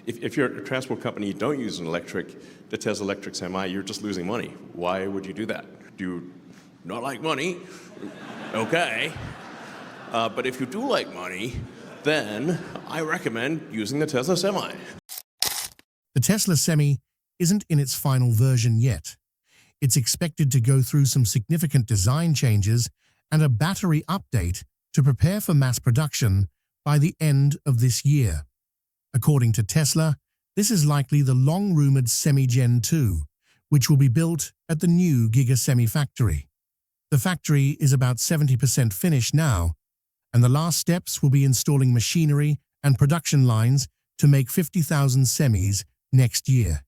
If you're a transport company, you don't use the Tesla electric semi, you're just losing money. Why would you do that? Do you not like money? Okay. But if you do like money, then I recommend using the Tesla Semi. The Tesla Semi isn't in its final version yet. It's expected to go through some significant design changes and a battery update to prepare for mass production by the end of this year. According to Tesla, this is likely the long-rumored Semi Gen 2, which will be built at the new Giga Factory. The factory is about 70% finished now, and the last steps will be installing machinery and production lines to make 50,000 semis next year.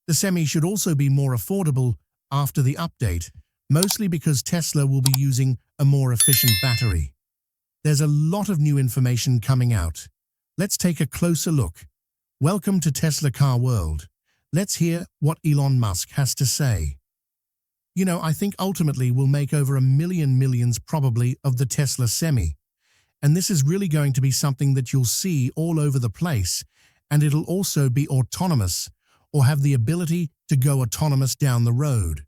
The Semi should also be more affordable after the update, mostly because Tesla will be using a more efficient battery. There's a lot of new information coming out. Let's take a closer look. Welcome to Tesla Car World. Let's hear what Elon Musk has to say. I think ultimately we'll make over 1 million millions probably of the Tesla Semi. And this is really going to be something that you'll see all over the place, and it'll also be autonomous or have the ability to go autonomous down the road.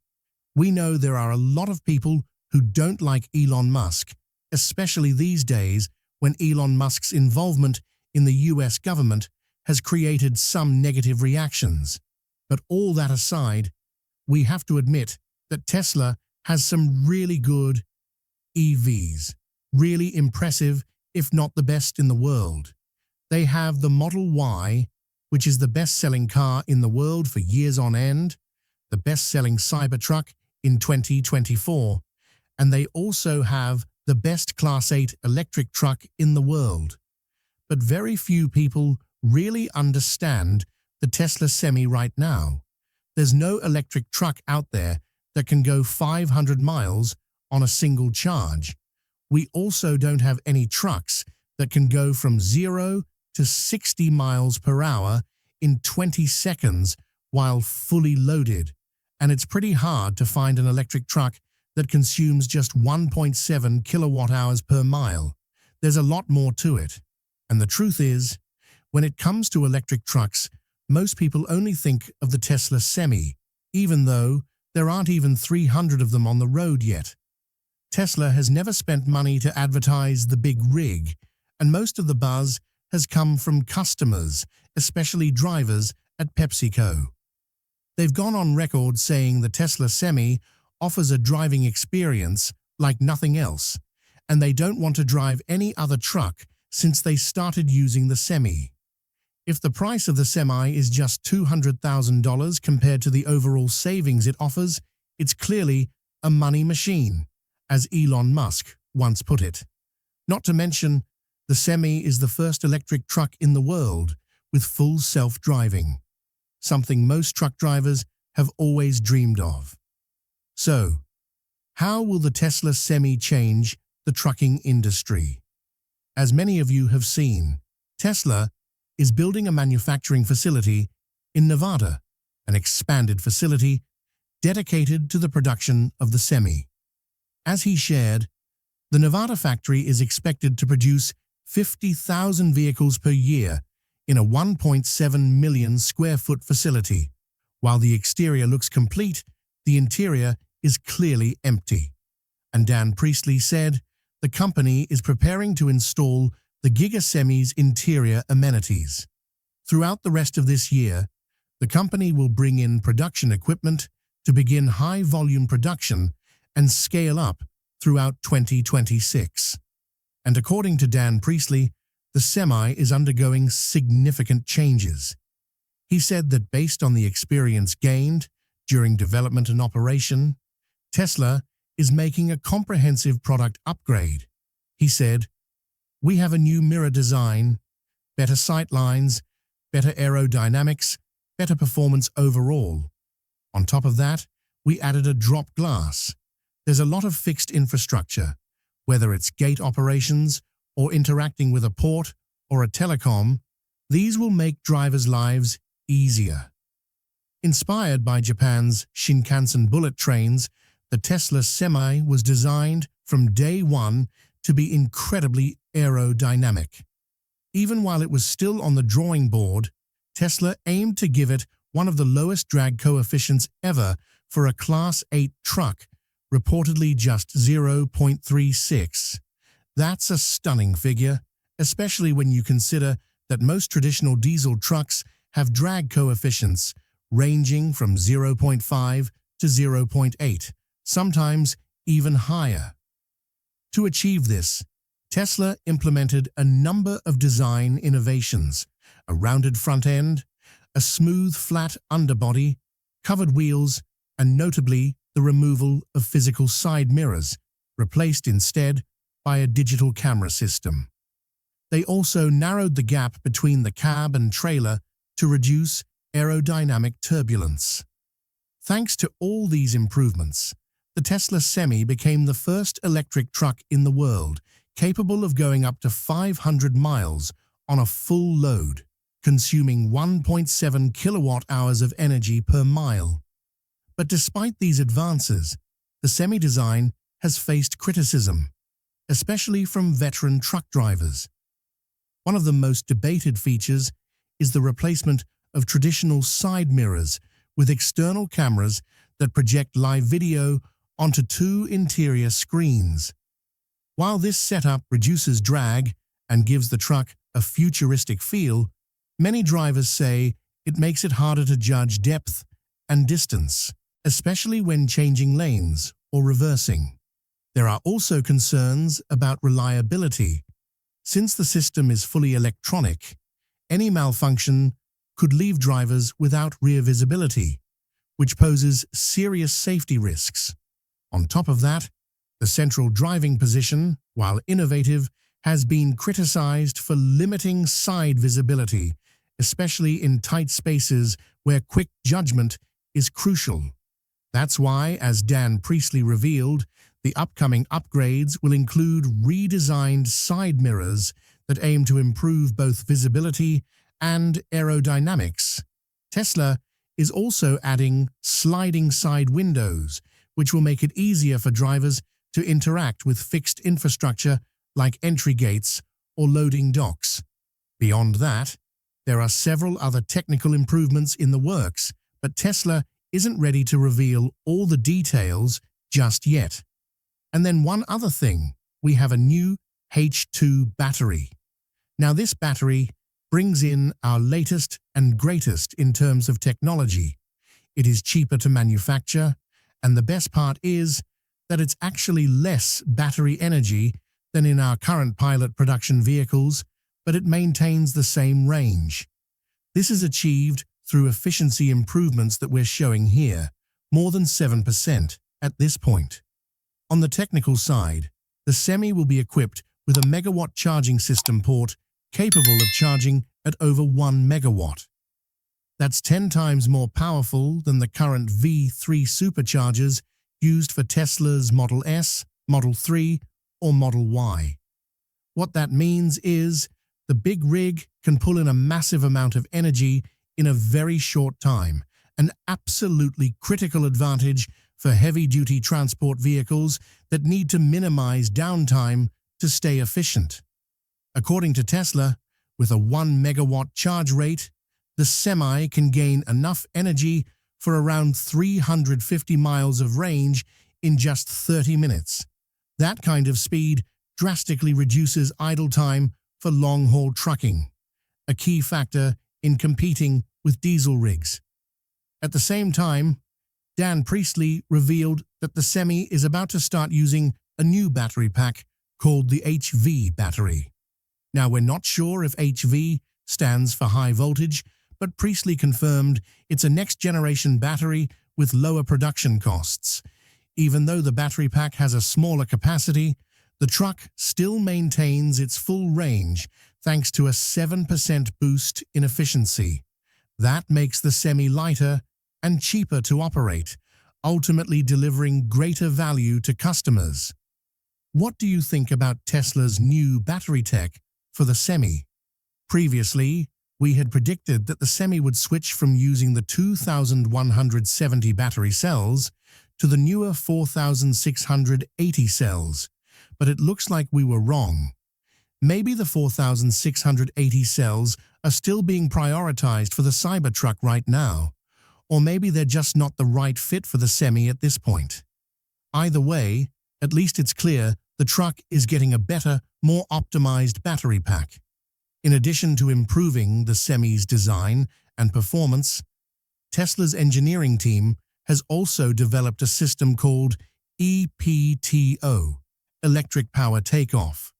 We know there are a lot of people who don't like Elon Musk, especially these days when Elon Musk's involvement in the US government has created some negative reactions. But all that aside, we have to admit that Tesla has some really good EVs, really impressive, if not the best in the world. They have the Model Y, which is the best-selling car in the world for years on end, the best-selling Cybertruck in 2024, and they also have the best Class 8 electric truck in the world. But very few people really understand the Tesla Semi right now. There's no electric truck out there that can go 500 miles on a single charge. We also don't have any trucks that can go from 0 to 60 miles per hour in 20 seconds while fully loaded. And it's pretty hard to find an electric truck that consumes just 1.7 kilowatt hours per mile. There's a lot more to it. And the truth is, when it comes to electric trucks, most people only think of the Tesla Semi, even though there aren't even 300 of them on the road yet. Tesla has never spent money to advertise the big rig, and most of the buzz has come from customers, especially drivers at PepsiCo. They've gone on record saying the Tesla Semi offers a driving experience like nothing else, and they don't want to drive any other truck since they started using the Semi. If the price of the Semi is just $200,000 compared to the overall savings it offers, it's clearly a money machine, as Elon Musk once put it. Not to mention, the Semi is the first electric truck in the world with full self-driving, something most truck drivers have always dreamed of. So, how will the Tesla Semi change the trucking industry? As many of you have seen, Tesla is building a manufacturing facility in Nevada, an expanded facility dedicated to the production of the Semi. As he shared, the Nevada factory is expected to produce 50,000 vehicles per year in a 1.7 million square foot facility. While the exterior looks complete, the interior is clearly empty. And Dan Priestley said, the company is preparing to install the Giga Semi's interior amenities. Throughout the rest of this year, the company will bring in production equipment to begin high-volume production and scale up throughout 2026. And according to Dan Priestley, the Semi is undergoing significant changes. He said that based on the experience gained during development and operation, Tesla is making a comprehensive product upgrade. He said, "We have a new mirror design, better sight lines, better aerodynamics, better performance overall. On top of that, we added a drop glass. There's a lot of fixed infrastructure, whether it's gate operations or interacting with a port or a telecom. These will make drivers' lives easier." Inspired by Japan's Shinkansen bullet trains, the Tesla Semi was designed from day one to be incredibly aerodynamic. Even while it was still on the drawing board, Tesla aimed to give it one of the lowest drag coefficients ever for a Class 8 truck, reportedly just 0.36. That's a stunning figure, especially when you consider that most traditional diesel trucks have drag coefficients ranging from 0.5 to 0.8, sometimes even higher. To achieve this, Tesla implemented a number of design innovations: a rounded front end, a smooth flat underbody, covered wheels, and notably the removal of physical side mirrors, replaced instead by a digital camera system. They also narrowed the gap between the cab and trailer to reduce aerodynamic turbulence. Thanks to all these improvements, the Tesla Semi became the first electric truck in the world capable of going up to 500 miles on a full load, consuming 1.7 kilowatt-hours of energy per mile. But despite these advances, the Semi design has faced criticism, especially from veteran truck drivers. One of the most debated features is the replacement of traditional side mirrors with external cameras that project live video onto two interior screens. While this setup reduces drag and gives the truck a futuristic feel, many drivers say it makes it harder to judge depth and distance, especially when changing lanes or reversing. There are also concerns about reliability. Since the system is fully electronic, any malfunction could leave drivers without rear visibility, which poses serious safety risks. On top of that, the central driving position, while innovative, has been criticized for limiting side visibility, especially in tight spaces where quick judgment is crucial. That's why, as Dan Priestley revealed, the upcoming upgrades will include redesigned side mirrors that aim to improve both visibility and aerodynamics. Tesla is also adding sliding side windows, which will make it easier for drivers to interact with fixed infrastructure like entry gates or loading docks. Beyond that, there are several other technical improvements in the works, but Tesla isn't ready to reveal all the details just yet. And then one other thing, we have a new H2 battery. Now this battery brings in our latest and greatest in terms of technology. It is cheaper to manufacture, and the best part is that it's actually less battery energy than in our current pilot production vehicles, but it maintains the same range. This is achieved through efficiency improvements that we're showing here, more than 7% at this point. On the technical side, the Semi will be equipped with a megawatt charging system port capable of charging at over 1 megawatt. That's 10 times more powerful than the current V3 superchargers used for Tesla's Model S, Model 3, or Model Y. What that means is the big rig can pull in a massive amount of energy in a very short time, an absolutely critical advantage for heavy-duty transport vehicles that need to minimize downtime to stay efficient. According to Tesla, with a 1 megawatt charge rate, the Semi can gain enough energy for around 350 miles of range in just 30 minutes. That kind of speed drastically reduces idle time for long-haul trucking, a key factor in competing with diesel rigs. At the same time, Dan Priestley revealed that the Semi is about to start using a new battery pack called the HV battery. Now, we're not sure if HV stands for high voltage, but Priestley confirmed it's a next-generation battery with lower production costs. Even though the battery pack has a smaller capacity, the truck still maintains its full range thanks to a 7% boost in efficiency. That makes the Semi lighter and cheaper to operate, ultimately delivering greater value to customers. What do you think about Tesla's new battery tech for the Semi? Previously, we had predicted that the Semi would switch from using the 2,170 battery cells to the newer 4,680 cells, but it looks like we were wrong. Maybe the 4,680 cells are still being prioritized for the Cybertruck right now, or maybe they're just not the right fit for the Semi at this point. Either way, at least it's clear the truck is getting a better, more optimized battery pack. In addition to improving the Semi's design and performance, Tesla's engineering team has also developed a system called EPTO, Electric Power Takeoff.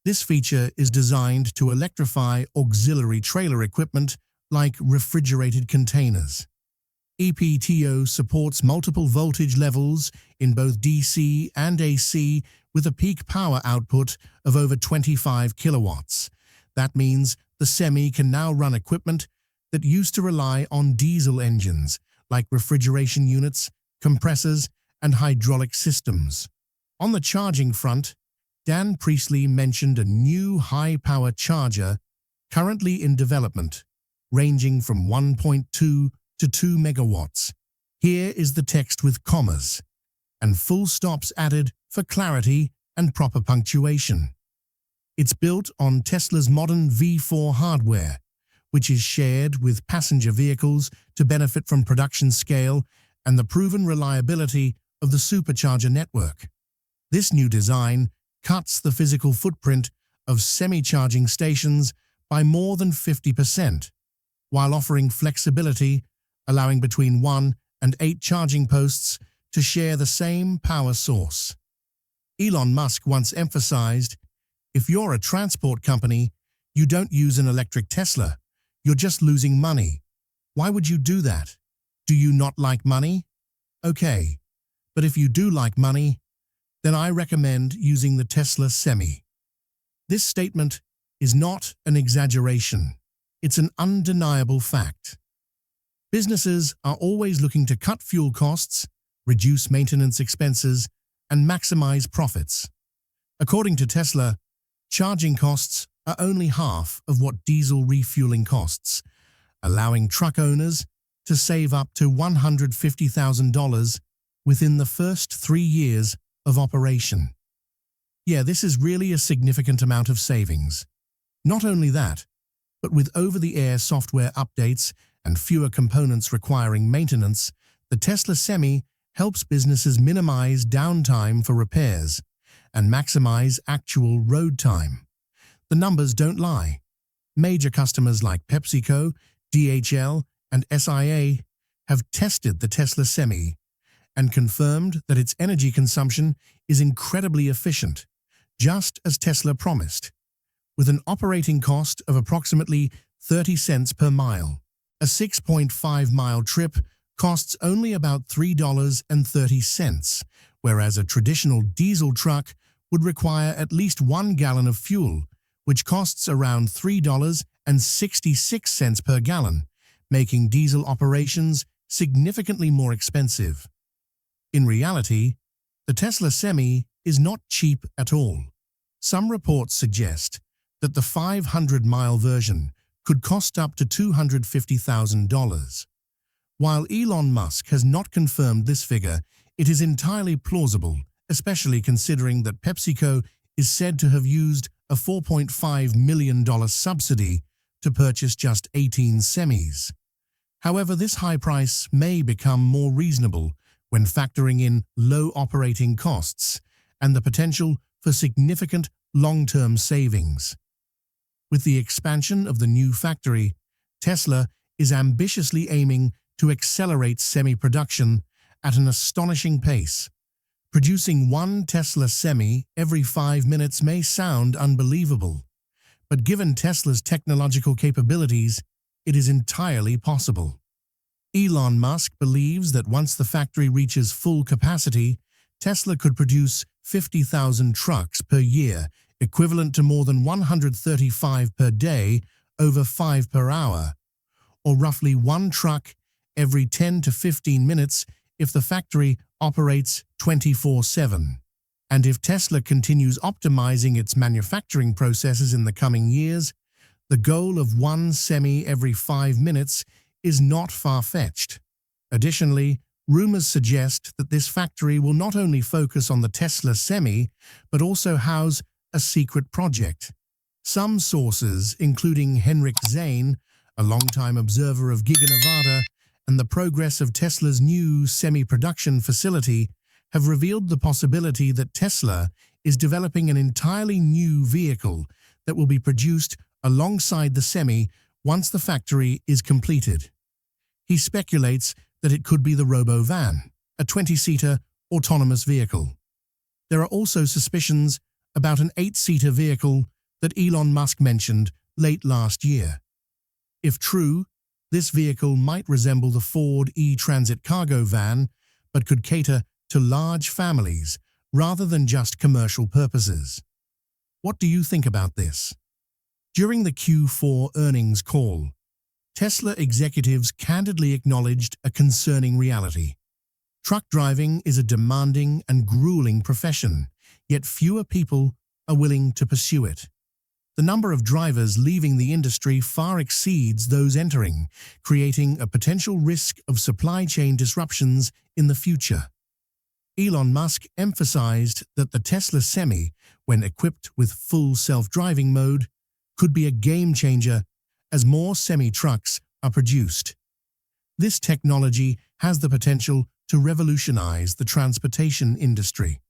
This feature is designed to electrify auxiliary trailer equipment like refrigerated containers. EPTO supports multiple voltage levels in both DC and AC with a peak power output of over 25 kilowatts. That means the Semi can now run equipment that used to rely on diesel engines like refrigeration units, compressors, and hydraulic systems. On the charging front, Dan Priestley mentioned a new high-power charger currently in development, ranging from 1.2 to 2 megawatts. Here is the text with commas and full stops added for clarity and proper punctuation. It's built on Tesla's modern V4 hardware, which is shared with passenger vehicles to benefit from production scale and the proven reliability of the supercharger network. This new design cuts the physical footprint of semi-charging stations by more than 50%, while offering flexibility, allowing between 1 and 8 charging posts to share the same power source. Elon Musk once emphasized, if you're a transport company, you don't use an electric Tesla, you're just losing money. Why would you do that? Do you not like money? Okay, but if you do like money, then I recommend using the Tesla Semi. This statement is not an exaggeration. It's an undeniable fact. Businesses are always looking to cut fuel costs, reduce maintenance expenses, and maximize profits. According to Tesla, charging costs are only half of what diesel refueling costs, allowing truck owners to save up to $150,000 within the first 3 years of operation. Yeah, this is really a significant amount of savings. Not only that, but with over-the-air software updates and fewer components requiring maintenance, the Tesla Semi helps businesses minimize downtime for repairs and maximize actual road time. The numbers don't lie. Major customers like PepsiCo, DHL, and SIA have tested the Tesla Semi and confirmed that its energy consumption is incredibly efficient, just as Tesla promised. With an operating cost of approximately 30 cents per mile, a 6.5-mile trip costs only about $3.30, whereas a traditional diesel truck would require at least 1 gallon of fuel, which costs around $3.66 per gallon, making diesel operations significantly more expensive. In reality, the Tesla Semi is not cheap at all. Some reports suggest that the 500-mile version could cost up to $250,000. While Elon Musk has not confirmed this figure, it is entirely plausible, especially considering that PepsiCo is said to have used a $4.5 million subsidy to purchase just 18 semis. However, this high price may become more reasonable when factoring in low operating costs and the potential for significant long-term savings. With the expansion of the new factory, Tesla is ambitiously aiming to accelerate semi-production at an astonishing pace. Producing one Tesla Semi every 5 minutes may sound unbelievable, but given Tesla's technological capabilities, it is entirely possible. Elon Musk believes that once the factory reaches full capacity, Tesla could produce 50,000 trucks per year, equivalent to more than 135 per day over 5 per hour, or roughly 1 truck every 10 to 15 minutes if the factory operates 24/7. And if Tesla continues optimizing its manufacturing processes in the coming years, the goal of 1 Semi every 5 minutes is not far-fetched. Additionally, rumors suggest that this factory will not only focus on the Tesla Semi, but also house a secret project, Some sources, including Henrik Zane, a longtime observer of Giga Nevada, and the progress of Tesla's new semi-production facility, have revealed the possibility that Tesla is developing an entirely new vehicle that will be produced alongside the Semi once the factory is completed. He speculates that it could be the Robo-Van, a 20-seater autonomous vehicle. There are also suspicions about an 8-seater vehicle that Elon Musk mentioned late last year. If true, this vehicle might resemble the Ford E-Transit cargo van, but could cater to large families rather than just commercial purposes. What do you think about this? During the Q4 earnings call, Tesla executives candidly acknowledged a concerning reality. Truck driving is a demanding and grueling profession, yet fewer people are willing to pursue it. The number of drivers leaving the industry far exceeds those entering, creating a potential risk of supply chain disruptions in the future. Elon Musk emphasized that the Tesla Semi, when equipped with full self-driving mode, could be a game-changer as more semi-trucks are produced. This technology has the potential to revolutionize the transportation industry.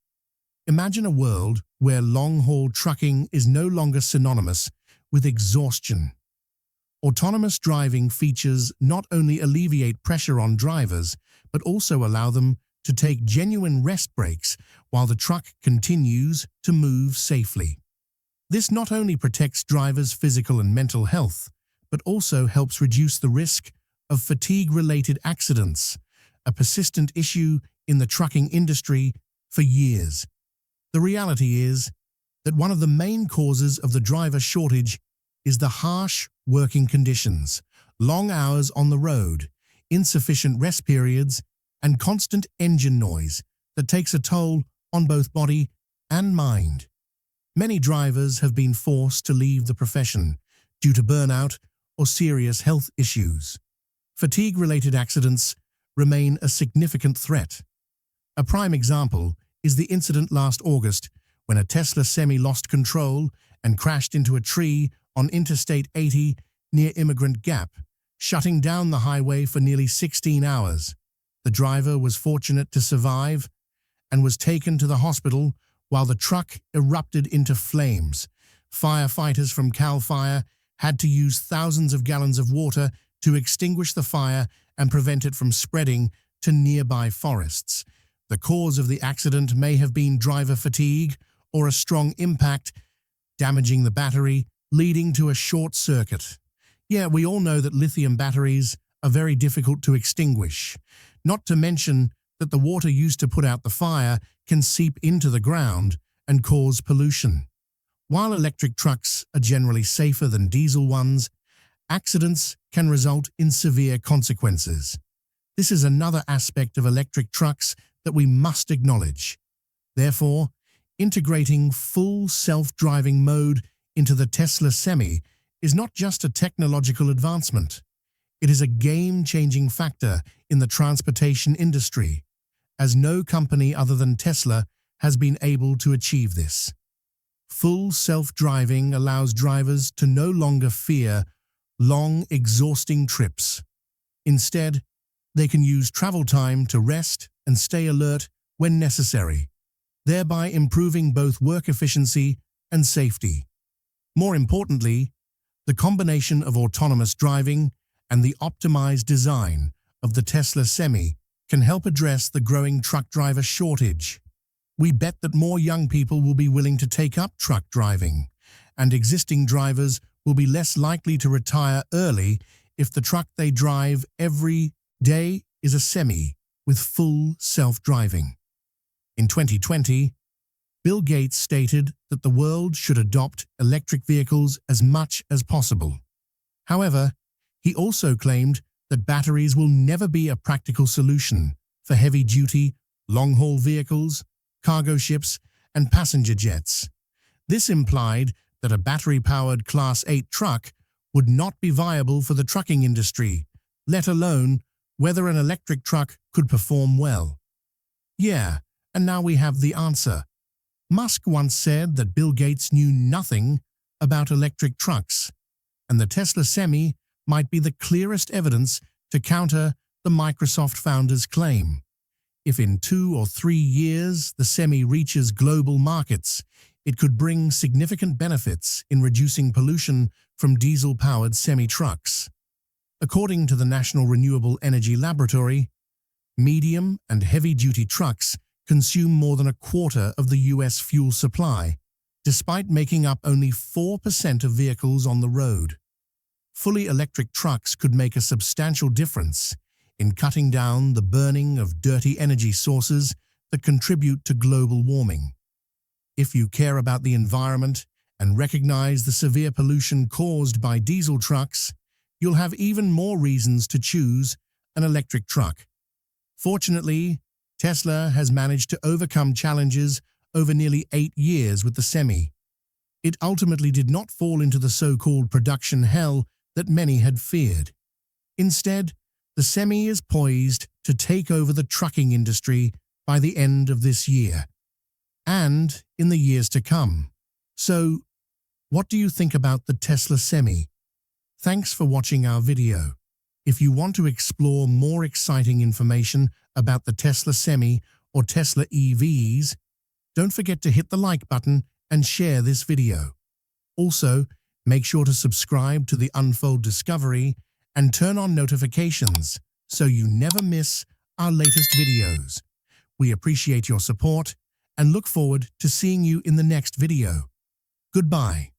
Imagine a world where long-haul trucking is no longer synonymous with exhaustion. Autonomous driving features not only alleviate pressure on drivers, but also allow them to take genuine rest breaks while the truck continues to move safely. This not only protects drivers' physical and mental health, but also helps reduce the risk of fatigue-related accidents, a persistent issue in the trucking industry for years. The reality is that one of the main causes of the driver shortage is the harsh working conditions, long hours on the road, insufficient rest periods, and constant engine noise that takes a toll on both body and mind. Many drivers have been forced to leave the profession due to burnout or serious health issues. Fatigue-related accidents remain a significant threat. A prime example is the incident last August when a Tesla Semi lost control and crashed into a tree on Interstate 80 near Immigrant Gap, shutting down the highway for nearly 16 hours. The driver was fortunate to survive and was taken to the hospital while the truck erupted into flames. Firefighters from CAL FIRE had to use thousands of gallons of water to extinguish the fire and prevent it from spreading to nearby forests. The cause of the accident may have been driver fatigue or a strong impact, damaging the battery, leading to a short circuit. Yeah, we all know that lithium batteries are very difficult to extinguish, not to mention that the water used to put out the fire can seep into the ground and cause pollution. While electric trucks are generally safer than diesel ones, accidents can result in severe consequences. This is another aspect of electric trucks that we must acknowledge. Therefore, integrating full self-driving mode into the Tesla Semi is not just a technological advancement. It is a game-changing factor in the transportation industry, as no company other than Tesla has been able to achieve this. Full self-driving allows drivers to no longer fear long, exhausting trips. Instead, they can use travel time to rest and stay alert when necessary, thereby improving both work efficiency and safety. More importantly, the combination of autonomous driving and the optimized design of the Tesla Semi can help address the growing truck driver shortage. We bet that more young people will be willing to take up truck driving, and existing drivers will be less likely to retire early if the truck they drive every day is a Semi with full self-driving. In 2020, Bill Gates stated that the world should adopt electric vehicles as much as possible. However, he also claimed that batteries will never be a practical solution for heavy-duty, long-haul vehicles, cargo ships, and passenger jets. This implied that a battery-powered Class 8 truck would not be viable for the trucking industry, let alone whether an electric truck could perform well. Yeah, and now we have the answer. Musk once said that Bill Gates knew nothing about electric trucks, and the Tesla Semi might be the clearest evidence to counter the Microsoft founder's claim. If in 2 or 3 years the Semi reaches global markets, it could bring significant benefits in reducing pollution from diesel-powered semi-trucks. According to the National Renewable Energy Laboratory, medium and heavy-duty trucks consume more than a quarter of the US fuel supply, despite making up only 4% of vehicles on the road. Fully electric trucks could make a substantial difference in cutting down the burning of dirty energy sources that contribute to global warming. If you care about the environment and recognize the severe pollution caused by diesel trucks, you'll have even more reasons to choose an electric truck. Fortunately, Tesla has managed to overcome challenges over nearly 8 years with the Semi. It ultimately did not fall into the so-called production hell that many had feared. Instead, the Semi is poised to take over the trucking industry by the end of this year, and in the years to come. So, what do you think about the Tesla Semi? Thanks for watching our video. If you want to explore more exciting information about the Tesla Semi or Tesla EVs, don't forget to hit the like button and share this video. Also, make sure to subscribe to the Unfold Discovery and turn on notifications so you never miss our latest videos. We appreciate your support and look forward to seeing you in the next video. Goodbye.